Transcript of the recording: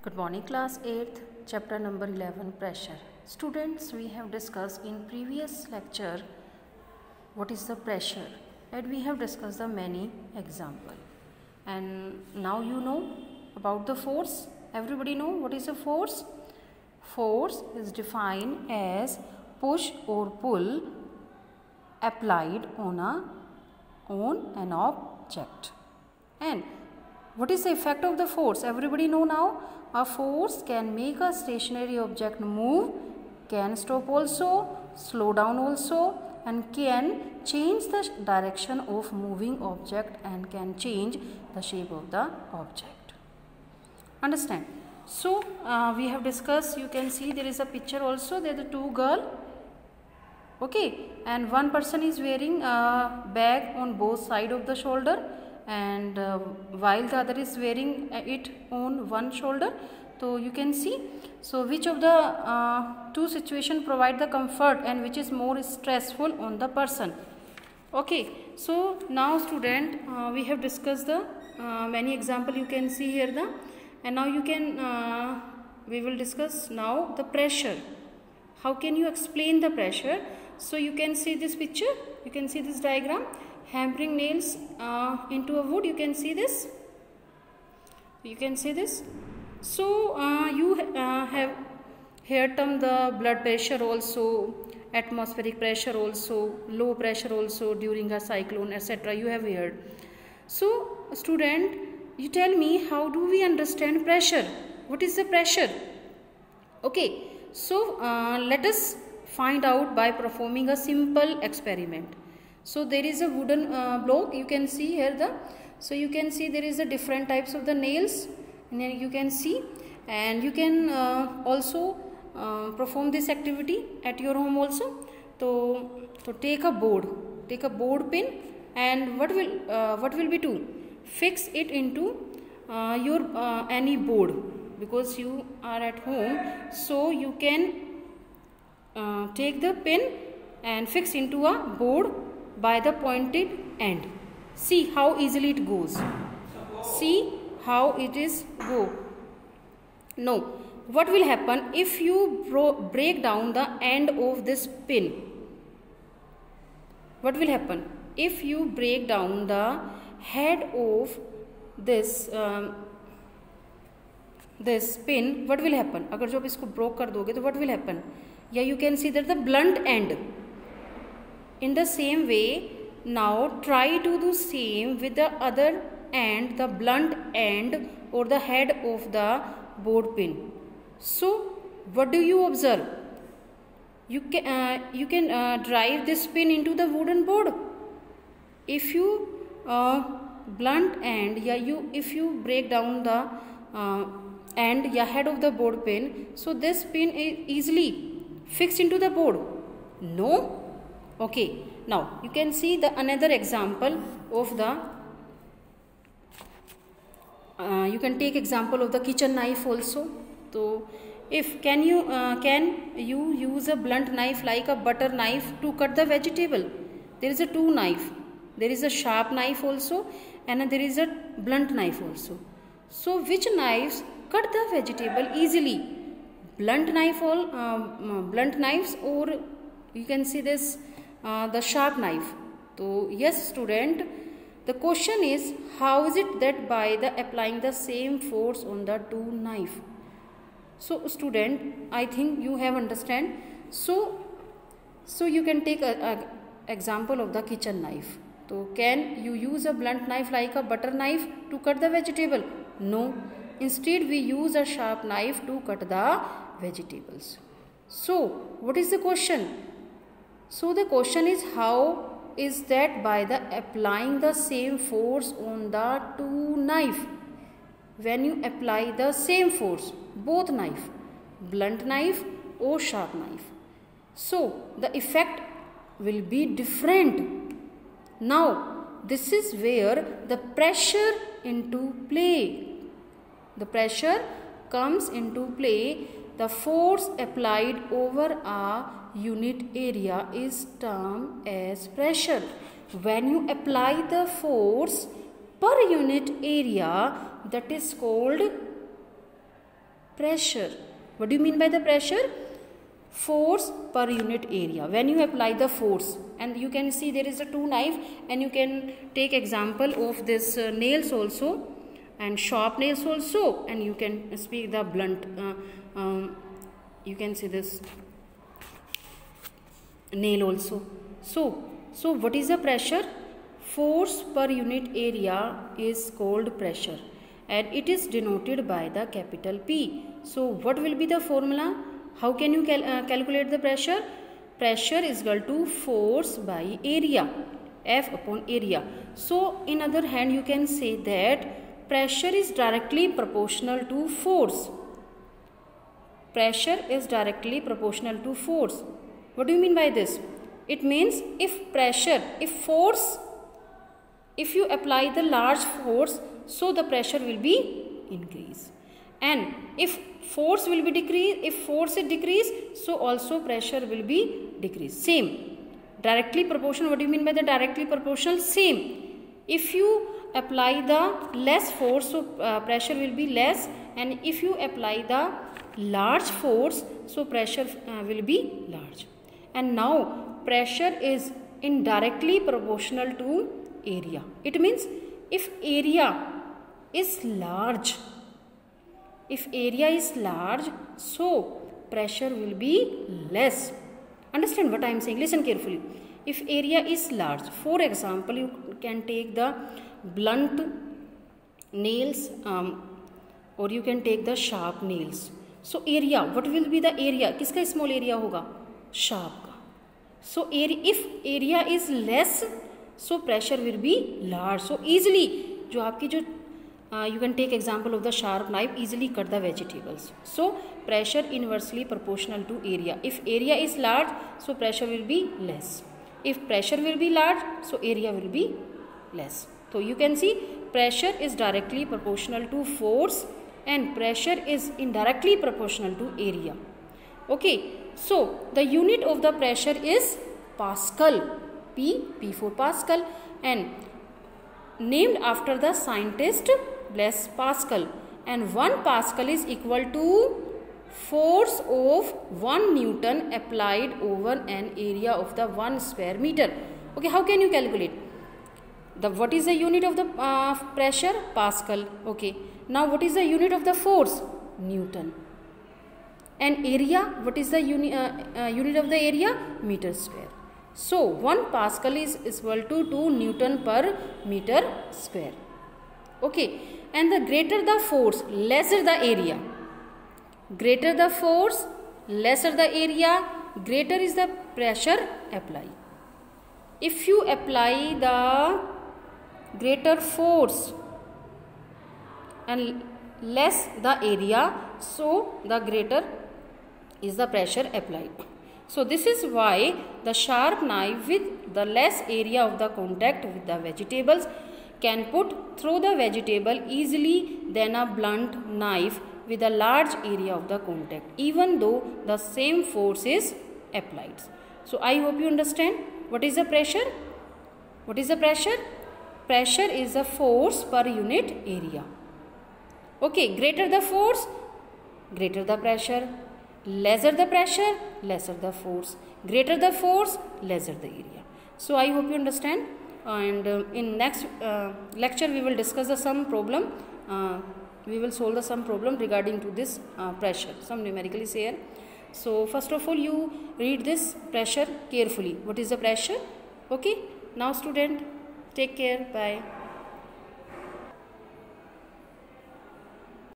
Good morning, class 8th, chapter number 11, pressure. Students, we have discussed in previous lecture what is the pressure, and we have discussed the many example. And now you know about the force. Everybody know what is a force? Force is defined as push or pull applied on an object. And what is the effect of the force? Everybody know now. A force can make a stationary object move, can stop also, slow down also, and can change the direction of moving object and can change the shape of the object. Understand? So we have discussed, you can see there is a picture also, there are the two girls. Okay, and one person is wearing a bag on both sides of the shoulder, and while the other is wearing it on one shoulder. So you can see, so which of the two situation provide the comfort and which is more stressful on the person. Okay, so now student, we have discussed the many example you can see here the, and now you can we will discuss now the pressure. How can you explain the pressure? So you can see this picture, you can see this diagram, hammering nails into a wood, you can see this, you can see this. So you have here term the blood pressure also, atmospheric pressure also, low pressure also during a cyclone, etc. you have heard. So student, you tell me, how do we understand pressure? What is the pressure? Okay, so let us find out by performing a simple experiment. So there is a wooden block, you can see here the, so you can see there is a different types of the nails, and then you can see, and you can also perform this activity at your home also. So take a board pin, and what will be do? Fix it into your any board, because you are at home, so you can take the pin and fix into a board by the pointed end. See how easily it goes. See how it is go. No, what will happen if you break down the end of this pin? What will happen if you break down the head of this this pin? What will happen? अगर जो आप इसको broke कर दोगे तो what will happen? Yeah, you can see that the blunt end. In the same way, now try to do same with the other end, the blunt end or the head of the board pin. So what do you observe? You can drive this pin into the wooden board. If you blunt end, if you break down the end, head of the board pin, so this pin is easily fixed into the board. No. Okay, now you can see the another example of the you can take example of the kitchen knife also. So if can you use a blunt knife like a butter knife to cut the vegetable? There is a two knife, there is a sharp knife also, and there is a blunt knife also. So which knives cut the vegetable easily? Blunt knife blunt knives, or you can see this the sharp knife. So yes student, the question is, how is it that by the applying the same force on the two knife? So student, I think you have understand. So you can take a example of the kitchen knife. So can you use a blunt knife like a butter knife to cut the vegetable? No. Instead we use a sharp knife to cut the vegetables. So what is the question? So the question is, how is that by the applying the same force on the two knife? When you apply the same force, both knife, blunt knife or sharp knife, so the effect will be different. Now this is where the pressure into play. The pressure comes into play. The force applied over a unit area is termed as pressure. When you apply the force per unit area, that is called pressure. What do you mean by the pressure? Force per unit area. When you apply the force, and you can see there is a two knife, and you can take example of this nails also, and sharp nails also, and you can speak the blunt, you can see this nail also. So what is the pressure? Force per unit area is called pressure, and it is denoted by the capital P. So what will be the formula? How can you calculate the pressure? Pressure is equal to force by area, F upon area. So in other hand, you can say that pressure is directly proportional to force. Pressure is directly proportional to force. What do you mean by this? It means if you apply the large force, so the pressure will be increase. And if force will be decrease, if force is decrease, so also pressure will be decrease. Same. Directly proportional. What do you mean by the directly proportional? Same. If you apply the less force, so pressure will be less, and if you apply the large force, so pressure will be large. And now pressure is indirectly proportional to area. It means if area is large, so pressure will be less. Understand what I am saying? Listen carefully. If area is large, for example, you can take the blunt nails, or you can take the sharp nails. So area, what will be the area? किसका small area होगा? Sharp का. So if area is less, so pressure will be large. So easily, जो आपकी जो you can take example of the sharp knife, easily cut the vegetables. So pressure inversely proportional to area. If area is large, so pressure will be less. If pressure will be large, so area will be less. So you can see pressure is directly proportional to force, and pressure is indirectly proportional to area. Okay, so the unit of the pressure is Pascal. P for Pascal, and named after the scientist Blaise Pascal. And 1 Pascal is equal to force of 1 Newton applied over an area of the 1 square meter. Okay, how can you calculate? What is the unit of the pressure? Pascal. Okay, now what is the unit of the force? Newton. And area, what is the unit of the area? Meter square. So 1 Pascal is equal to 2 Newton per meter square. Okay, and the greater the force, lesser the area. Greater the force, lesser the area, greater is the pressure applied. If you apply the greater force and less the area, so the greater is the pressure applied. So this is why the sharp knife with the less area of the contact with the vegetables can put through the vegetable easily than a blunt knife with a large area of the contact, even though the same force is applied. So I hope you understand what is the pressure. What is the pressure? Pressure is the force per unit area. Okay, greater the force, greater the pressure. Lesser the pressure, lesser the force. Greater the force, lesser the area. So I hope you understand. And in next lecture we will discuss the sum problem. We will solve the sum problem regarding to this pressure. Some numerical is here. So first of all, you read this pressure carefully. What is the pressure? Okay. Now student, take care. Bye.